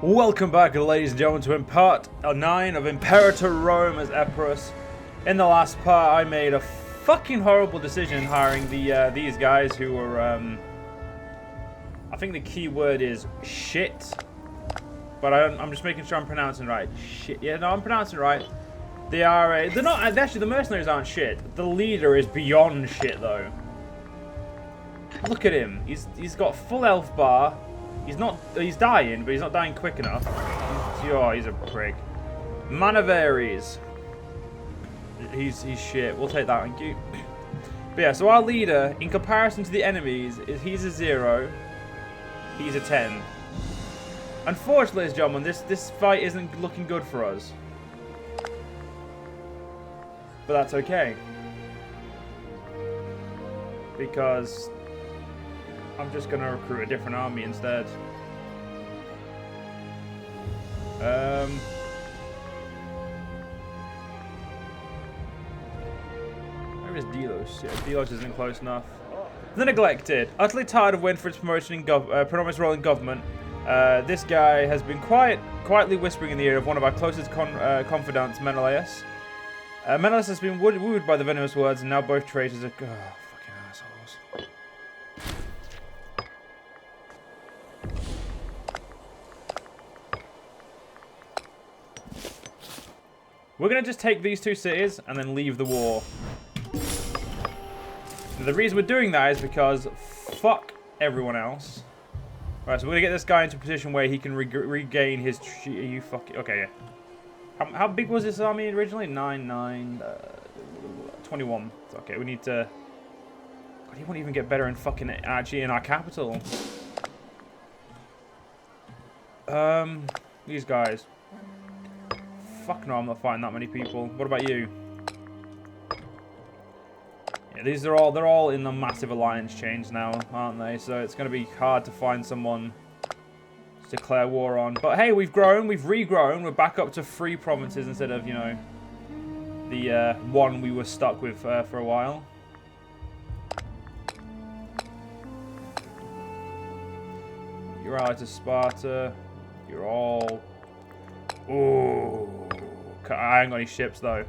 Welcome back, ladies and gentlemen, to part 9 of Imperator Rome as Epirus. In the last part, I made a fucking horrible decision hiring these guys who were, I think the key word is shit. But I'm just making sure I'm pronouncing right. Shit. Yeah, no, I'm pronouncing right. They're not, actually the mercenaries aren't shit. The leader is beyond shit, though. Look at him. He's got full health bar. He's dying, but he's not dying quick enough. Oh, he's a prick. Manaveres. He's shit. We'll take that, thank you. But yeah, so our leader, in comparison to the enemies, he's a 0. He's a 10. Unfortunately, ladies and gentlemen, this fight isn't looking good for us. But that's okay. Because I'm just going to recruit a different army instead. Where is Delos? Yeah, Delos isn't close enough. The Neglected. Utterly tired of waiting for its promotion in promised role in government. This guy has been quietly whispering in the ear of one of our closest confidants, Menelaus. Menelaus has been wooed by the venomous words, and now both traitors are... Oh, fucking assholes. We're going to just take these two cities and then leave the war. The reason we're doing that is because fuck everyone else. Right, so we're going to get this guy into a position where he can regain his... You fucking... Okay, yeah. How big was this army originally? 21. Okay, we need to... God, he won't even get better in fucking... Actually, in our capital. These guys. Fuck no, I'm not fighting that many people. What about you? Yeah, they're all in the massive alliance chains now, aren't they? So it's going to be hard to find someone to declare war on. But hey, we've grown, we've regrown. We're back up to 3 provinces instead of, you know, the one we were stuck with for a while. You're allied to Sparta. You're all... Ooh. I ain't got any ships, though.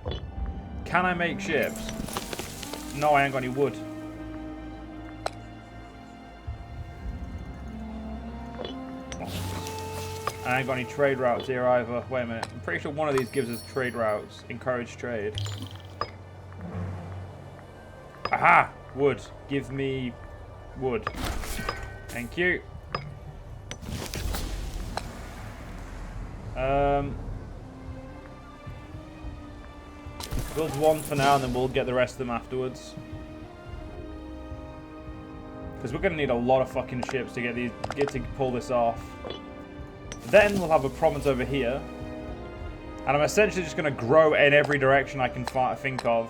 Can I make ships? No, I ain't got any wood. I ain't got any trade routes here either. Wait a minute. I'm pretty sure one of these gives us trade routes. Encourage trade. Aha! Wood. Give me wood. Thank you. Build one for now, and then we'll get the rest of them afterwards. Because we're going to need a lot of fucking ships to get to pull this off. Then we'll have a province over here, and I'm essentially just going to grow in every direction I can think of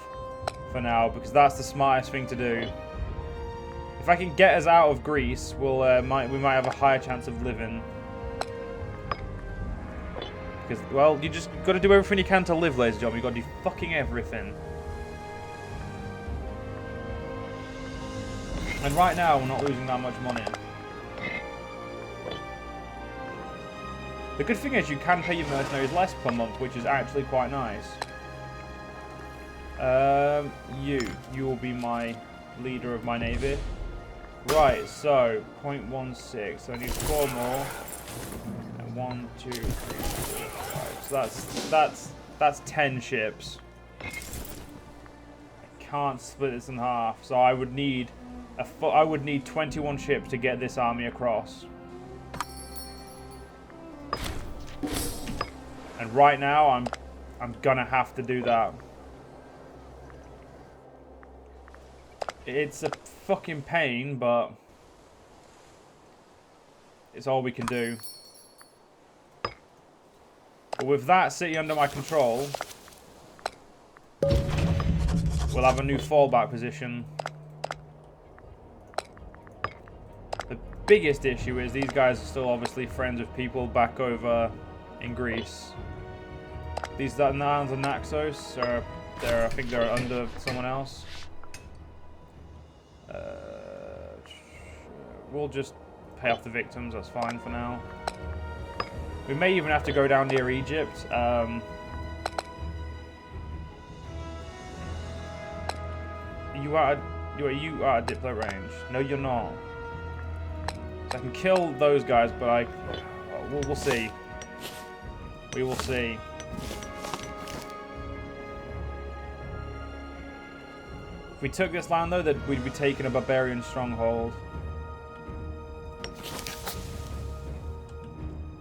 for now, because that's the smartest thing to do. If I can get us out of Greece, we might have a higher chance of living. Because, well, you just got to do everything you can to live, ladies and gentlemen. You've got to do fucking everything. And right now, we're not losing that much money. The good thing is you can pay your mercenaries less per month, which is actually quite nice. You will be my leader of my navy. Right, so 0.16. So I need 4 more. 1, 2, 3, 4, 5. So that's 10 ships. I can't split this in half, so I would need 21 ships to get this army across. And right now, I'm gonna have to do that. It's a fucking pain, but it's all we can do. But with that city under my control, we'll have a new fallback position. The biggest issue is these guys are still obviously friends with people back over in Greece. These islands of Naxos are I think they're under someone else. We'll just pay off the victims, that's fine for now. We may even have to go down near Egypt. You are at Diplo range. No, you're not. So I can kill those guys, but we'll see. We will see. If we took this land, though, that we'd be taking a barbarian stronghold.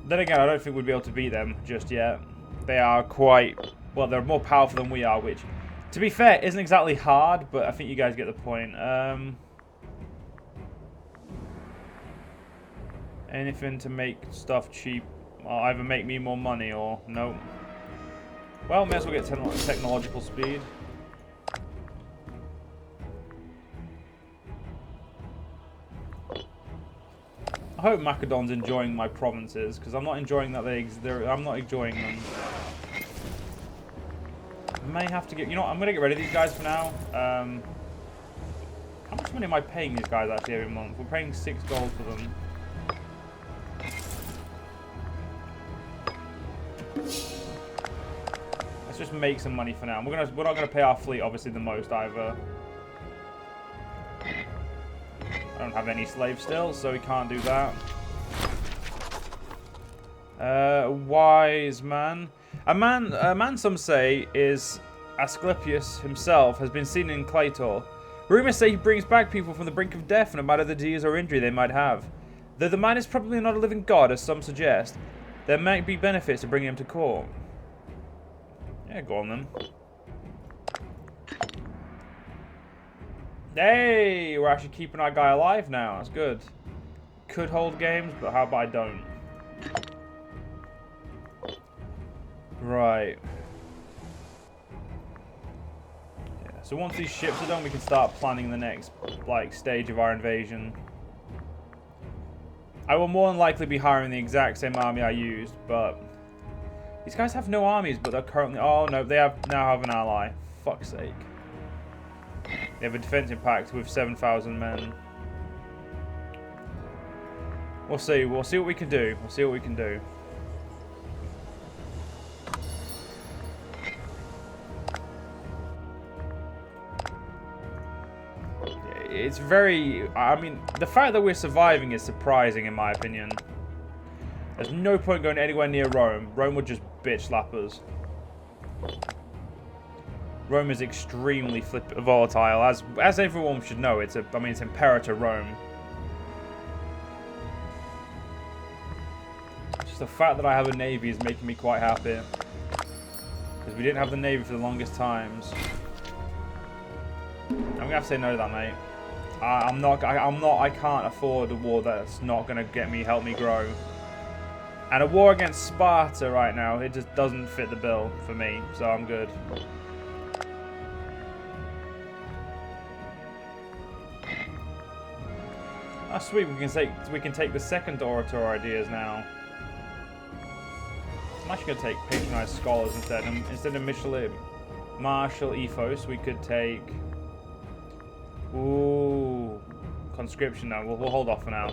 Then again, I don't think we'd be able to beat them just yet. They are quite... Well, they're more powerful than we are, which, to be fair, isn't exactly hard, but I think you guys get the point. Anything to make stuff cheap. Well, either make me more money or... Nope. Well, may as well get technological speed. I hope Macedon's enjoying my provinces, because I'm not enjoying that I'm not enjoying them. I may have to get... You know what? I'm going to get rid of these guys for now. How much money am I paying these guys actually every month? We're paying 6 gold for them. Let's just make some money for now. We're not going to pay our fleet obviously the most either. I don't have any slaves still, so we can't do that. Wise man. A man some say is Asclepius himself has been seen in Claytor. Rumors say he brings back people from the brink of death no matter the disease or injury they might have. Though the man is probably not a living god as some suggest, there might be benefits to bringing him to court. Yeah, go on then. Hey, we're actually keeping our guy alive now. That's good. Could hold games, but how about I don't? Right. Yeah, so once these ships are done, we can start planning the next stage of our invasion. I will more than likely be hiring the exact same army I used, but these guys have no armies, but they're currently... Oh no, they now have an ally. Fuck's sake. They have a defensive pact with 7,000 men. We'll see. We'll see what we can do. We'll see what we can do. It's very... I mean, the fact that we're surviving is surprising in my opinion. There's no point going anywhere near Rome. Rome would just bitch slap us. Rome is extremely volatile, as everyone should know. It's Imperator Rome. Just the fact that I have a navy is making me quite happy, because we didn't have the navy for the longest times. I'm gonna have to say no to that, mate. I can't afford a war that's not gonna help me grow. And a war against Sparta right now, it just doesn't fit the bill for me, so I'm good. Ah, sweet. We can take the second orator ideas now. I'm actually gonna take patronized scholars instead. Instead of martial ethos, we could take... Ooh, conscription. Now we'll hold off for now.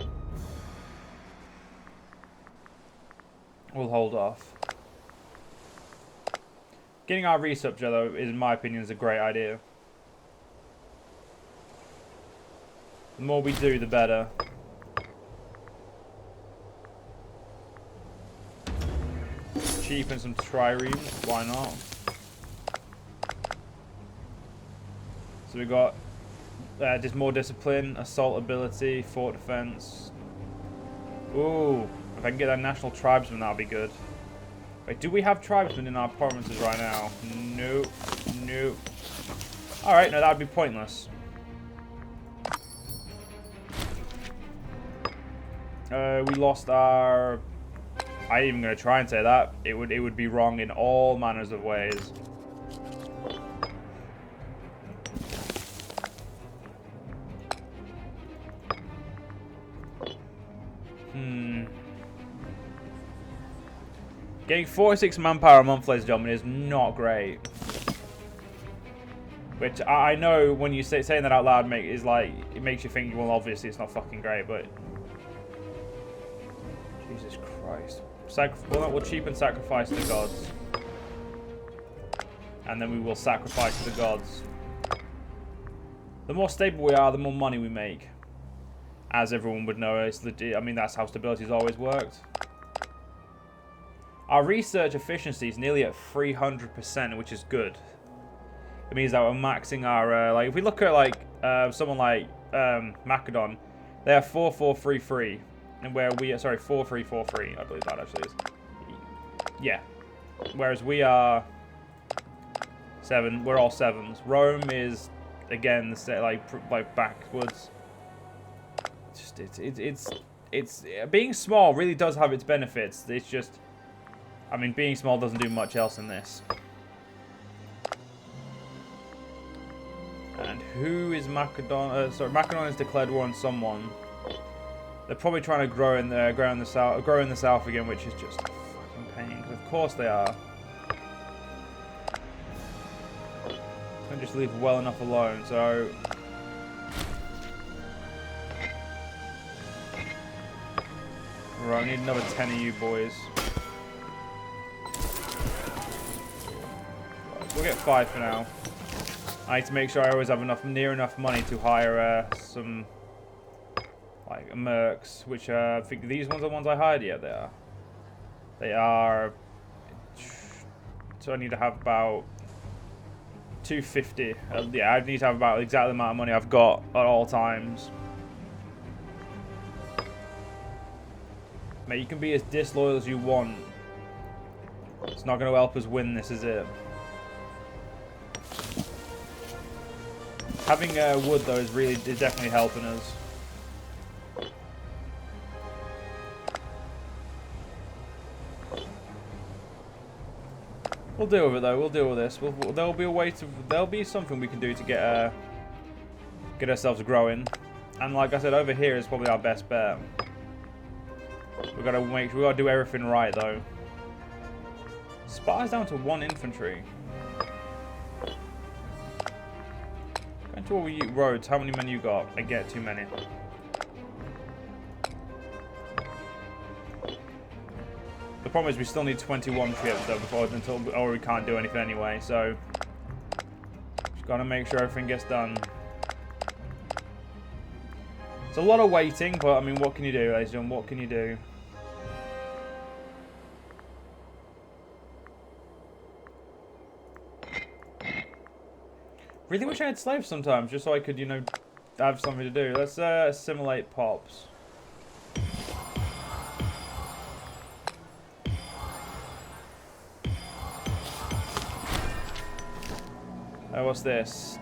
We'll hold off. Getting our research, though, in my opinion, is a great idea. The more we do, the better. Cheapen some triremes, why not? So we got just more discipline, assault ability, fort defense. Ooh, if I can get that national tribesman, that'll be good. Wait, do we have tribesmen in our provinces right now? Nope, nope. Alright, no, that would be pointless. We lost our... I ain't even going to try and say that. It would be wrong in all manners of ways. Getting 46 manpower a month, ladies and gentlemen, is not great. Which I know when you saying that out loud it makes you think, well, obviously it's not fucking great, but... Jesus Christ. We'll cheapen sacrifice to the gods. And then we will sacrifice to the gods. The more stable we are, the more money we make. As everyone would know, it's legit. I mean, that's how stability's always worked. Our research efficiency is nearly at 300%, which is good. It means that we're maxing our, like, if we look at, like, someone like Macedon, they have 4433, and where we are, sorry, 4343, I believe that actually is. Yeah. Whereas we are 7, we're all 7s. Rome is, again, the set, like backwards. It's being small really does have its benefits. It's just, I mean, being small doesn't do much else in this. And who is Macedon? Sorry, Macedon has declared war on someone. They're probably trying to grow in the south again, which is just a fucking pain. Of course they are. Can't just leave well enough alone. So. Right, I need another 10 of you boys. We'll get 5 for now. I need to make sure I always have near enough money to hire some like mercs, which I think these ones are the ones I hired. Yeah, they are. They are. So I need to have about 250. Yeah, I need to have about exactly the amount of money I've got at all times. Mate, you can be as disloyal as you want. It's not going to help us win this, is it? Having wood, though, is definitely helping us. We'll deal with it, though. We'll deal with this. There'll be a way to. There'll be something we can do to get ourselves growing. And like I said, over here is probably our best bet. We gotta do everything right, though. Sparta's down to 1 infantry. Going to all you roads. How many men you got? I get too many. The problem is we still need 21 ships though or we can't do anything anyway. So just gotta make sure everything gets done. It's a lot of waiting, but I mean, what can you do, ladies and gentlemen? What can you do? Really wish I had slaves sometimes, just so I could, you know, have something to do. Let's assimilate pops. What's this?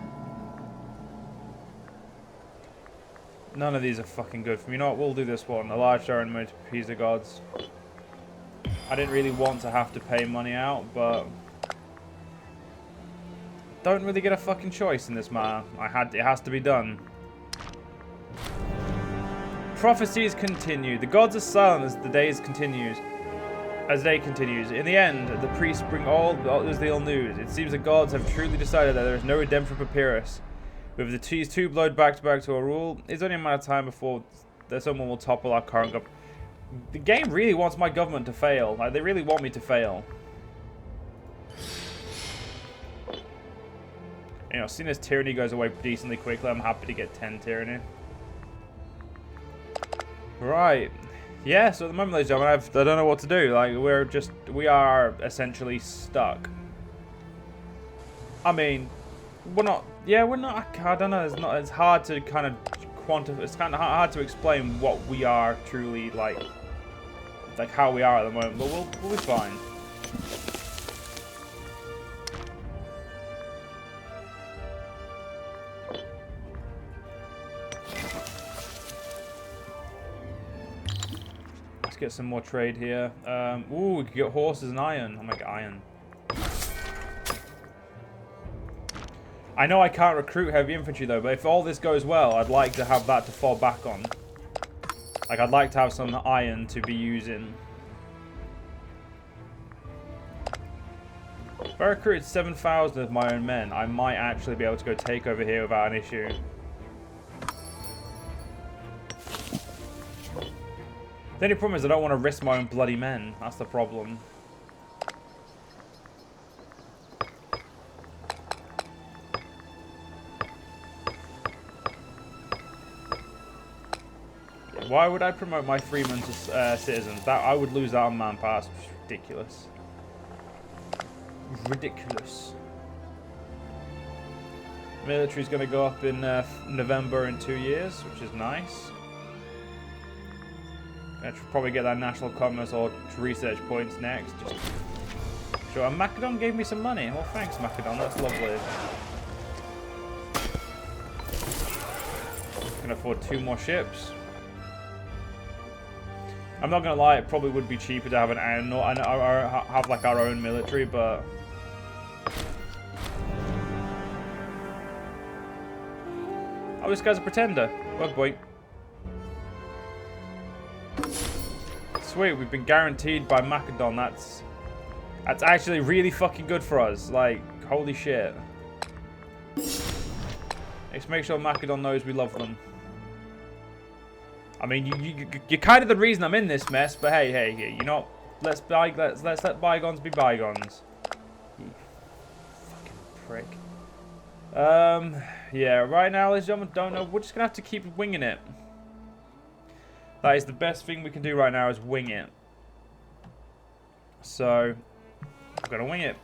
None of these are fucking good for me. You know what? We'll do this one. A large tournament to appease the gods. I didn't really want to have to pay money out, but don't really get a fucking choice in this matter. It has to be done. Prophecies continue. The gods are silent as the day continues. In the end, the priests bring all the ill news. It seems the gods have truly decided that there is no redemption for Pyrrhus. With the two blowed back to back to a rule, it's only a matter of time before someone will topple our current government. The game really wants my government to fail. Like, they really want me to fail. You know, seeing as tyranny goes away decently quickly, I'm happy to get 10 tyranny. Right. Yeah, so at the moment, ladies and gentlemen, I don't know what to do. Like, we are essentially stuck. I mean, we're not, I don't know, it's hard to kind of quantify, it's kind of hard to explain what we are truly, like how we are at the moment, but we'll be fine. Let's get some more trade here. Ooh, we could get horses and iron. I'm like, iron. I know I can't recruit heavy infantry though, but if all this goes well, I'd like to have that to fall back on. Like, I'd like to have some iron to be using. If I recruited 7,000 of my own men, I might actually be able to go take over here without an issue. The The only problem is I don't want to risk my own bloody men. That's the problem. Why would I promote my freemen to citizens? That I would lose out on manpower. It's ridiculous. Ridiculous. Military's going to go up in November in 2 years, which is nice. Gonna probably get that national commerce or research points next. Just sure. And Macedon gave me some money. Well, thanks, Macedon. That's lovely. Can afford 2 more ships. I'm not gonna lie, it probably would be cheaper to have have like our own military, but oh, this guy's a pretender. Bug boy. Sweet, we've been guaranteed by Macedon. That's actually really fucking good for us. Like, holy shit. Let's make sure Macedon knows we love them. I mean, you're kind of the reason I'm in this mess, but hey, you know, let's let bygones be bygones. You fucking prick. Yeah, right now, ladies and gentlemen, don't know. We're just gonna have to keep winging it. That is the best thing we can do right now, is wing it. So, we're gonna wing it.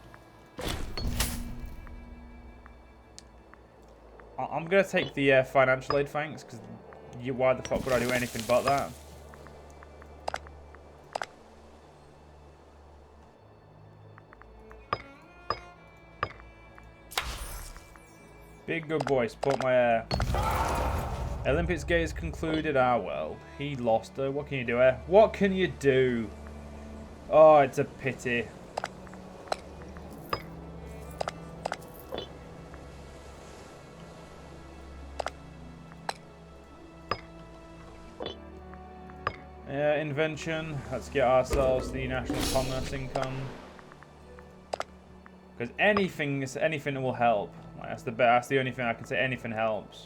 I'm gonna take the financial aid, thanks, because why the fuck would I do anything but that? Big good boy, support my air. Olympics Games concluded. Ah, well, he lost her. What can you do, eh? What can you do? Oh, it's a pity. Invention. Let's get ourselves the national commerce income. Because anything will help. Like, that's the only thing I can say. Anything helps.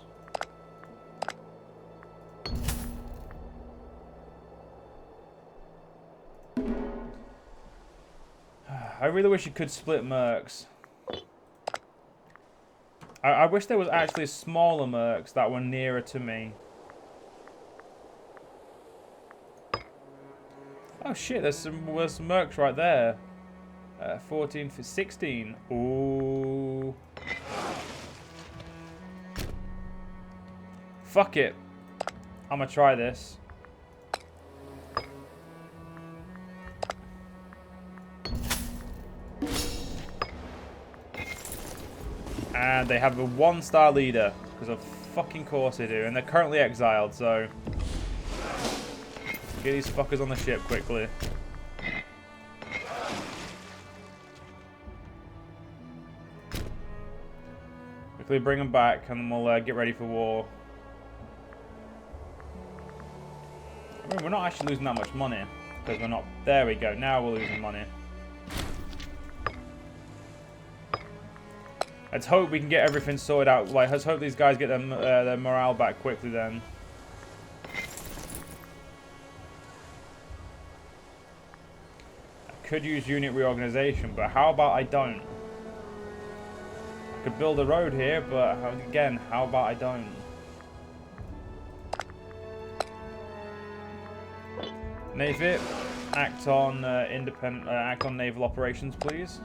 I really wish you could split mercs. I wish there was actually smaller mercs that were nearer to me. Oh shit, there's some mercs right there. 14 for 16. Ooh. Fuck it. I'm gonna try this. And they have a 1-star leader, because of fucking course they do. And they're currently exiled, so get these fuckers on the ship quickly. Quickly bring them back, and then we'll get ready for war. I mean, we're not actually losing that much money, because we're not... There we go, now we're losing money. Let's hope we can get everything sorted out. Like, let's hope these guys get their morale back quickly then. I could use unit reorganization, but how about I don't? I could build a road here, but again, how about I don't? Navy, act on act on naval operations, please.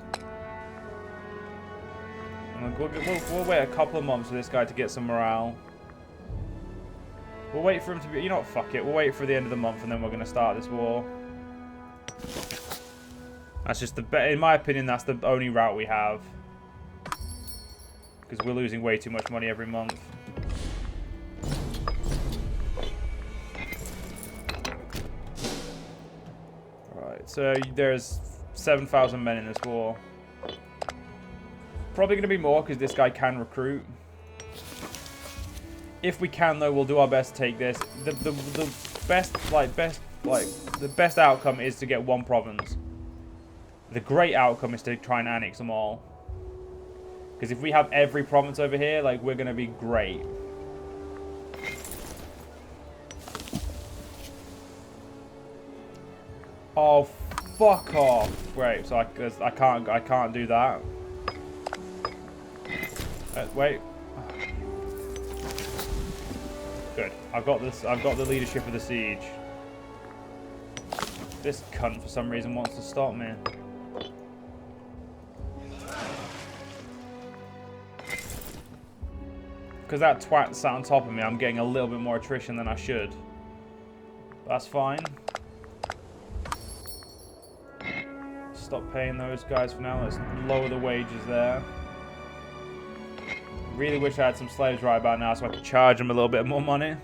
We'll wait a couple of months for this guy to get some morale. We'll wait for him to be... You know what, fuck it. We'll wait for the end of the month and then we're going to start this war. That's just in my opinion, that's the only route we have. Because we're losing way too much money every month. Right, so there's 7,000 men in this war. Probably going to be more because this guy can recruit. If we can, though, we'll do our best to take this. The best outcome is to get one province. The great outcome is to try and annex them all. Because if we have every province over here, like, we're going to be great. Oh, fuck off. Great, so I can't do that. Wait. Good. I've got this. I've got the leadership of the siege. This cunt for some reason wants to stop me. Because that twat sat on top of me, I'm getting a little bit more attrition than I should. That's fine. Stop paying those guys for now. Let's lower the wages there. Really wish I had some slaves right about now so I could charge them a little bit more money.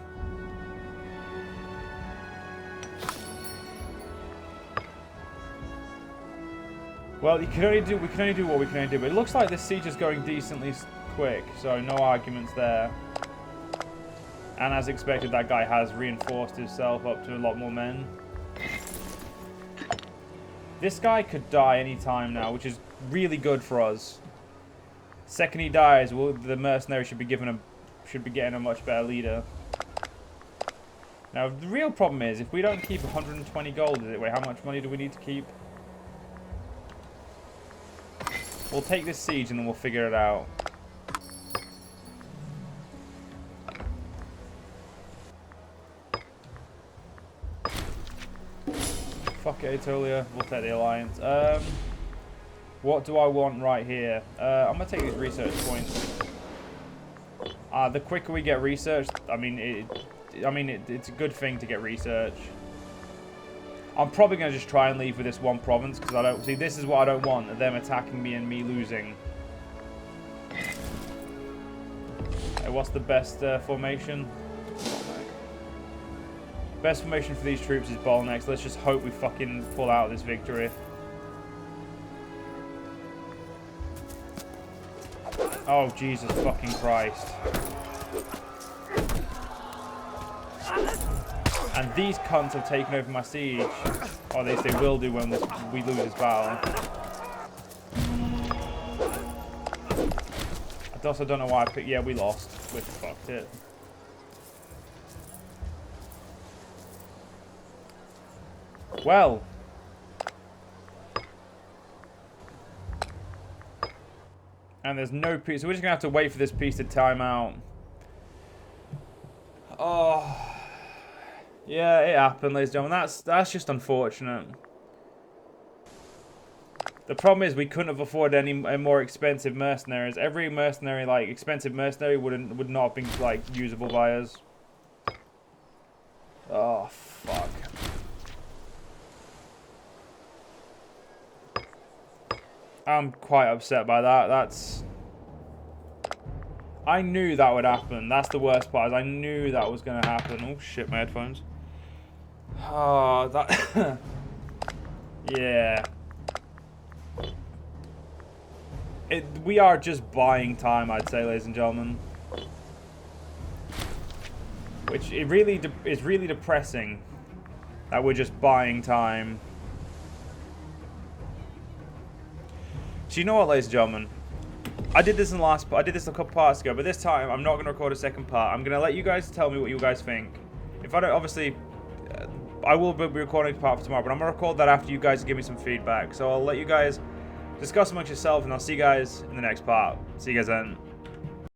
Well, we can only do what we can only do. But it looks like this siege is going decently quick, so no arguments there. And as expected, that guy has reinforced himself up to a lot more men. This guy could die any time now, which is really good for us. Second he dies, well, the mercenary should be getting a much better leader. Now the real problem is if we don't keep 120 gold, wait, how much money do we need to keep? We'll take this siege and then we'll figure it out. Fuck it, Aetolia. We'll take the alliance. What do I want right here? I'm gonna take these research points. The quicker we get research, it's a good thing to get research. I'm probably gonna just try and leave with this one province because I don't see. This is what I don't want: them attacking me and me losing. Okay, what's the best formation? Best formation for these troops is bottlenecks. Let's just hope we fucking pull out this victory. Oh, Jesus fucking Christ. And these cunts have taken over my siege. Or at least they will do when we lose this battle. I also don't know why I picked... Yeah, we lost. We fucked it. Well. And there's no peace. So we're just going to have to wait for this peace to time out. Oh. Yeah, it happened, ladies and gentlemen. That's just unfortunate. The problem is we couldn't have afforded any more expensive mercenaries. Every mercenary, like, expensive mercenary would not have been, like, usable by us. Oh, fuck. I'm quite upset by that. I knew that would happen. That's the worst part. Is I knew that was going to happen. Oh shit, my headphones. Oh, that. Yeah. We are just buying time, I'd say, ladies and gentlemen. Which is really depressing that we're just buying time. So you know what, ladies and gentlemen, I did this a couple parts ago, but this time I'm not going to record a second part. I'm going to let you guys tell me what you guys think. If I don't, obviously, I will be recording a part for tomorrow, but I'm going to record that after you guys give me some feedback. So I'll let you guys discuss amongst yourselves, and I'll see you guys in the next part. See you guys then.